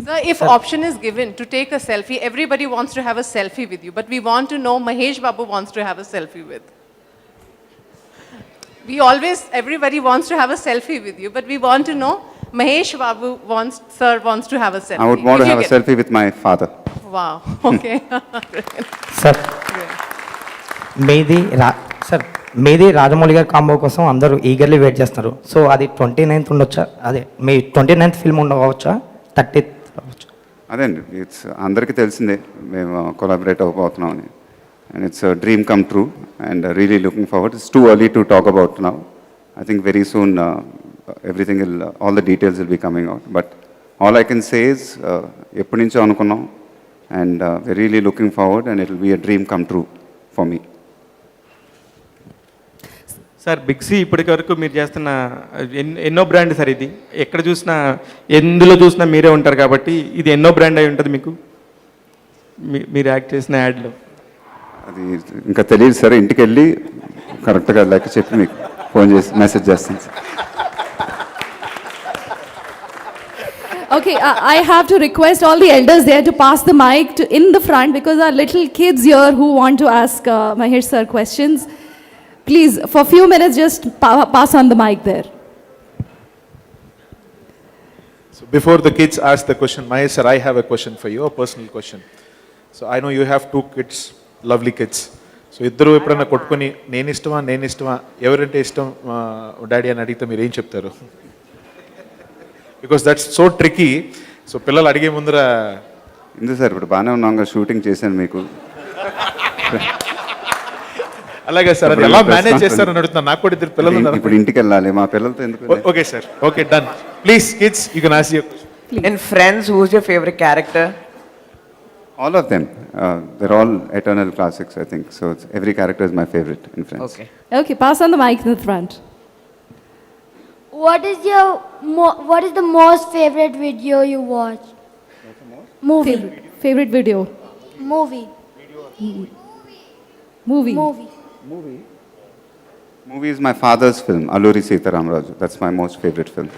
Sir, if option is given to take a selfie, everybody wants to have a selfie with you, but we want to know Mahesh Babu wants to have a selfie with. Everybody wants to have a selfie with you, but we want to know Mahesh Babu sir wants to have a selfie. I would want to have a selfie with my father. Wow, okay. Sir మీది రాజమౌళి గారి combo కోసం అందరూ eagerly wait చేస్తున్నారు. So అది 29th ఉండొచ్చా? అదే మీ 29th film ఉండవచ్చా? 30th అవ్వచ్చు? అదే అండి, ఇట్స్ అందరికీ తెలిసిందే మేము కొలాబరేట్ అవ్వబోతున్నాం అని. And it's dream come true and really looking forward. It's too early to talk about now. I think very soon everything all the details will be coming out. But all I can say is ఎప్పటి నుంచో అనుకున్నాం and really looking forward and it will be a dream come true for me. Sir Big C ఇప్పటి వరకు మీరు చేస్తున్న ఎన్నో brand sir ఇది. ఎక్కడ చూసినా ఎందులో చూసినా మీరే ఉంటారు కాబట్టి ఇది ఎన్నో బ్రాండ్ అయి ఉంటుంది మీకు, మీరు యాక్ట్ చేసిన యాడ్లో. అది ఇంకా తెలియదు సార్, ఇంటికి వెళ్ళి కరెక్ట్గా లెక్క చెప్పి మీకు ఫోన్ చేసి మెసేజ్ చేస్తాను sir. Okay, I have to request all the elders there to pass the mic in the front because there are little kids here who want to ask Mahesh sir questions. Please, for a few minutes, just pass on the mic there. So before the kids ask the question, Mahesh sir, I have a question for you, a personal question. So I know you have 2 kids, lovely kids. So ఇద్దరు ఎప్పుడైనా కొట్టుకొని నేను ఇష్టమా ఎవరంటే ఇష్టం daddy అని అడిగితే మీరు ఏం చెప్తారు? Because that's so tricky. So పిల్లలు అడిగే ముందర ఎందుకు సార్, ఇప్పుడు బాగానే ఉన్నాం, షూటింగ్ చేశాను మీకు. అలాగే సార్, అది ఎలా మేనేజ్ చేస్తారని అడుగుతున్నాను. నాకు కూడా 2 పిల్లలు ఉన్నారు. ఇప్పుడు ఇంటికి వెళ్ళాలి, మా పిల్లలతో ఎందుకు? Okay sir, okay done. Please kids, you can ask your question. In Friends, who's your favorite character? All of them. They're all eternal classics, I think. So every character is my favorite in Friends. Okay. Okay, pass on the mic in the front. What is the most favorite video you watch? Movie. Favorite video. Movie. Movie is my father's film, Alluri Sitaramraju. That's my most favorite film.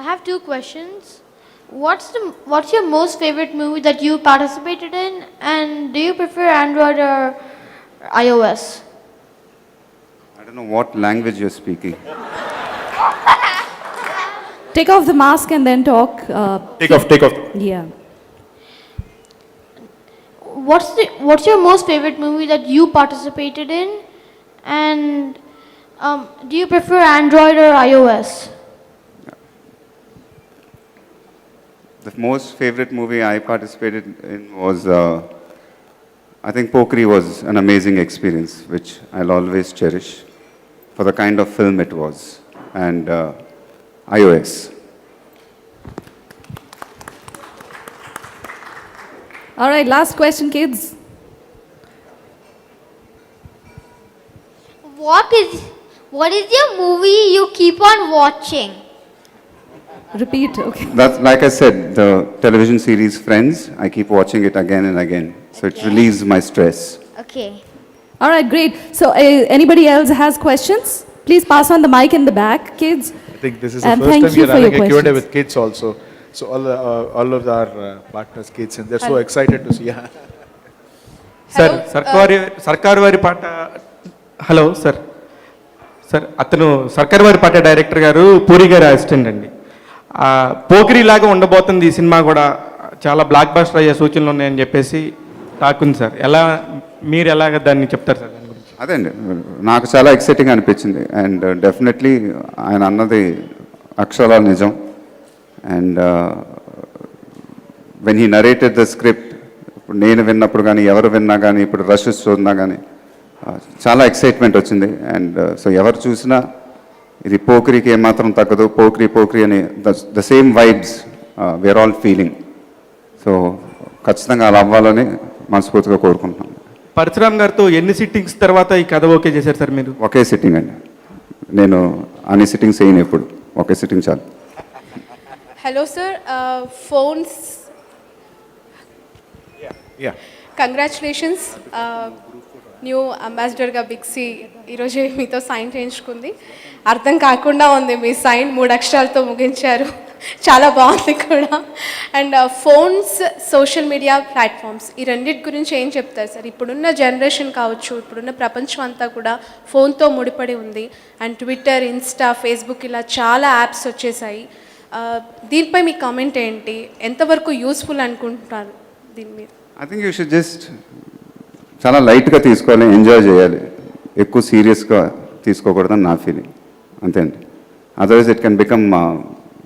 I have 2 questions. What's your most favorite movie that you participated in, and do you prefer Android or iOS? I don't know what language you're speaking. Take off the mask and then talk. Take off. Yeah. What's your most favorite movie that you participated in, and do you prefer Android or iOS? The most favorite movie I participated in was, I think Pokri was an amazing experience, which I'll always cherish for the kind of film it was. And iOS. All right, last question, kids. What is your movie you keep on watching? Repeat, okay. That's, like I said, the television series Friends, I keep watching it again and again. So it relieves my stress. Okay. All right, great. So anybody else has questions? Please pass on the mic in the back, kids. I think this is the And first thank time you you're for your having a Q&A questions. with kids also. So all of our partners, kids, and they're so excited to see. Yeah. Sir సర్కారు వారి పాట. Hello sir, అతను సర్కారు వారి పాట director గారు పూరి గారి assistant అండి. పోకిరి లాగా ఉండబోతుంది ఈ సినిమా కూడా, చాలా బ్లాక్ బస్టర్ అయ్యే సూచనలు ఉన్నాయని చెప్పేసి టాక్ ఉంది సార్. మీరు ఎలాగ దాన్ని చెప్తారు సార్ దాని గురించి? అదే అండి, నాకు చాలా ఎక్సైటింగ్ అనిపించింది. అండ్ డెఫినెట్లీ ఆయన అన్నది అక్షరాల నిజం. And when he narrated the script, ఇప్పుడు నేను విన్నప్పుడు కానీ ఎవరు విన్నా కానీ ఇప్పుడు రషెస్ చూసినా కానీ చాలా ఎక్సైట్మెంట్ వచ్చింది. అండ్ సో ఎవరు చూసినా ఇది పోకిరికి ఏమాత్రం తగ్గదు, పోకిరి అని the same vibes we're all feeling. So ఖచ్చితంగా అలా అవ్వాలని మనస్ఫూర్తిగా కోరుకుంటున్నాను. పరశురామ్ గారితో ఎన్ని సిట్టింగ్స్ తర్వాత ఈ కథ ఓకే చేశారు సార్ మీరు? ఒకే సిట్టింగ్ అండి, నేను అన్ని సిట్టింగ్స్ చేయను, ఎప్పుడు ఒకే సిట్టింగ్ చాలు. Hello sir, phones. Yeah. Congratulations. New అంబాసిడర్గా బిగ్సీ ఈరోజే మీతో సైన్ చేయించుకుంది. అర్థం కాకుండా ఉంది మీ సైన్, 3 అక్షరాలతో ముగించారు. చాలా బాగుంది కూడా. And phones, social media platforms, ఈ రెండింటి గురించి ఏం చెప్తారు సార్? ఇప్పుడున్న జనరేషన్ కావచ్చు, ఇప్పుడున్న ప్రపంచం అంతా కూడా ఫోన్తో ముడిపడి ఉంది. అండ్ ట్విట్టర్, ఇన్స్టా, ఫేస్బుక్ ఇలా చాలా యాప్స్ వచ్చేసాయి. దీనిపై మీ కామెంట్ ఏంటి? ఎంతవరకు యూస్ఫుల్ అనుకుంటున్నారు దీని మీద? I think you should just చాలా లైట్గా తీసుకోవాలి, ఎంజాయ్ చేయాలి. ఎక్కువ సీరియస్గా తీసుకోకూడదని నా ఫీలింగ్, అంతే అండి. Otherwise it can become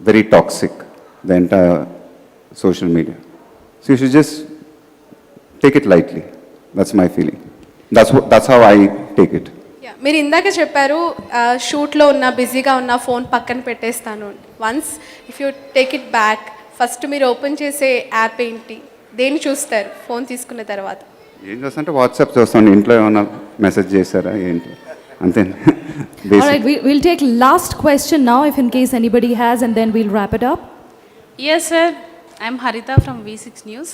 very toxic, the entire social media. So you should just take it lightly. That's my feeling. That's how I take it. మీరు ఇందాక చెప్పారు షూట్లో ఉన్న, బిజీగా ఉన్న ఫోన్ పక్కన పెట్టేస్తాను. Once if you take it back, first మీరు open చేసే యాప్ ఏంటి? దేన్ని చూస్తారు ఫోన్ తీసుకున్న తర్వాత? ఏం చేస్తానంటే వాట్సాప్ చూస్తాను, ఇంట్లో ఏమైనా మెసేజ్ చేశారా ఏంటి, అంతే. All right, we'll take last question now, if in case anybody has, and then we'll wrap it up. Yes, sir. I'm Harita from V6 News.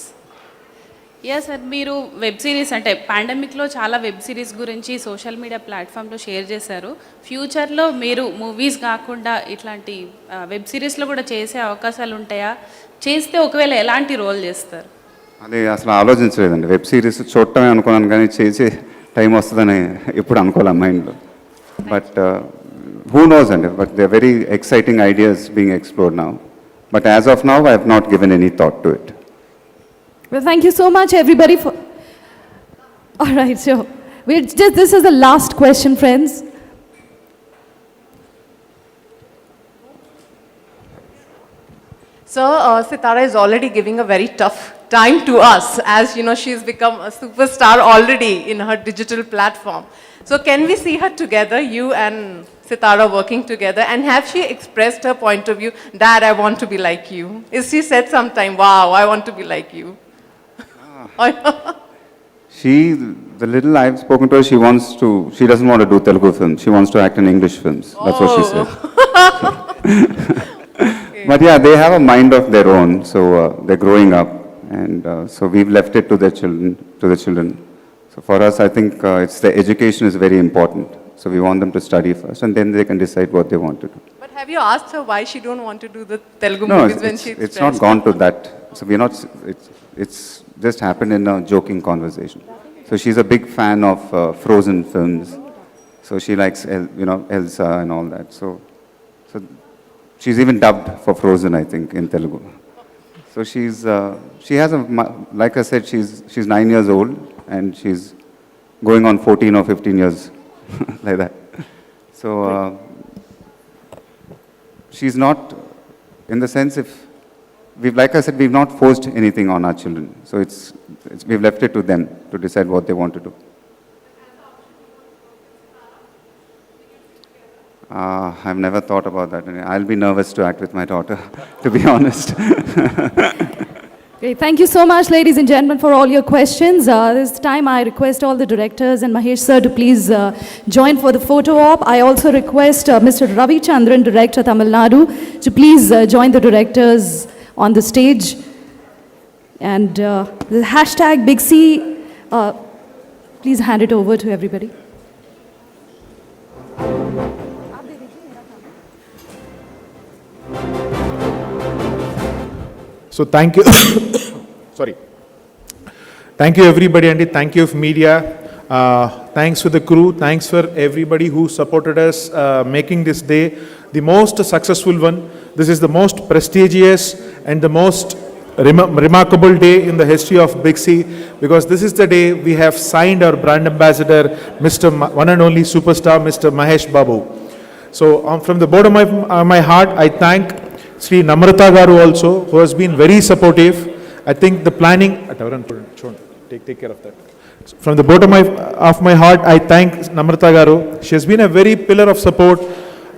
Yes, sir. మీరు వెబ్ సిరీస్ అంటే పాండమిక్లో చాలా web series గురించి social media ప్లాట్ఫామ్లో share చేశారు. ఫ్యూచర్లో మీరు movies కాకుండా ఇట్లాంటి వెబ్ సిరీస్లో కూడా చేసే అవకాశాలు ఉంటాయా? చేస్తే ఒకవేళ ఎలాంటి రోల్ చేస్తారు? అది అసలు ఆలోచించలేదండి. వెబ్ సిరీస్ చూడటమే అనుకున్నాను, కానీ చేసే టైం వస్తుందని ఎప్పుడు అనుకోలే మైండ్లో. బట్ హూ నోస్ అండి, but they very exciting ideas being explored now. But as of now I have not given any thought to it. Well, thank you so much, everybody. All right, so this is the last question, friends. So Sitara is already giving a very tough time to us, as you know, she's become a superstar already in her digital platform. So can we see her together, you and Sitara working together? And have she expressed her point of view, Dad, I want to be like you? Is she said sometime, wow, I want to be like you? The little I've spoken to her, she doesn't want to do Telugu films. She wants to act in English films. That's what she said. But yeah, they have a mind of their own, so they're growing up, and so we've left it to the children. So for us, I think it's the education is very important. So we want them to study first, and then they can decide what they want to do. But have you asked her why she don't want to do the Telugu No, movies when she it's not gone to that. So we're not. It's just happened in a joking conversation. So she's a big fan of Frozen films. So she likes, Elsa and all that. So she's even dubbed for Frozen, I think, in Telugu. So she has like I said, she's 9 years old, and she's going on 14 or 15 years, like that. So she's not, in the sense, like I said, we've not forced anything on our children. So we've left it to them to decide what they want to do. I've never thought about that. I'll be nervous to act with my daughter, to be honest. Great. Thank you so much, ladies and gentlemen, for all your questions. This time I request all the directors and Mahesh sir to please join for the photo op. I also request Mr. Ravi Chandran, Director, Tamil Nadu, to please join the directors on the stage. And the hashtag Big C, please hand it over to everybody. So thank you. Sorry. Thank you everybody, and thank you of media. Thanks for the crew. Thanks for everybody who supported us making this day the most successful one. This is the most prestigious and the most remarkable day in the history of Big C, because this is the day we have signed our brand ambassador, Mr. One and only superstar, Mr. Mahesh Babu. So from the bottom of my heart, I thank Sri Namrata Garu also, who has been very supportive. I think the planning, take care of that. From the bottom of my heart, I thank Namrata Garu. She has been a very pillar of support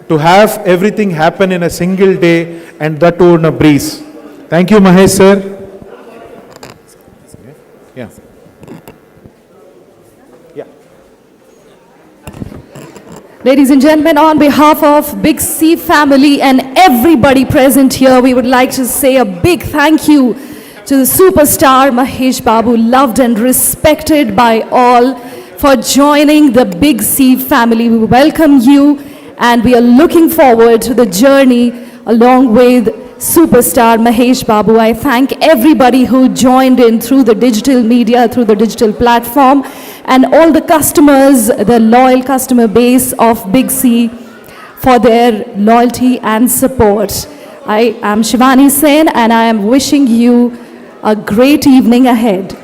to have everything happen in a single day, and that too in a breeze. Thank you, Mahesh sir. Yeah. Ladies and gentlemen, on behalf of Big C family and everybody present here, we would like to say a big thank you to the superstar Mahesh Babu, loved and respected by all for joining the Big C family. We welcome you and we are looking forward to the journey along with superstar Mahesh Babu. I thank everybody who joined in through the digital media, through the digital platform, and all the customers, the loyal customer base of Big C for their loyalty and support. I am Shivani Sen and I am wishing you a great evening ahead.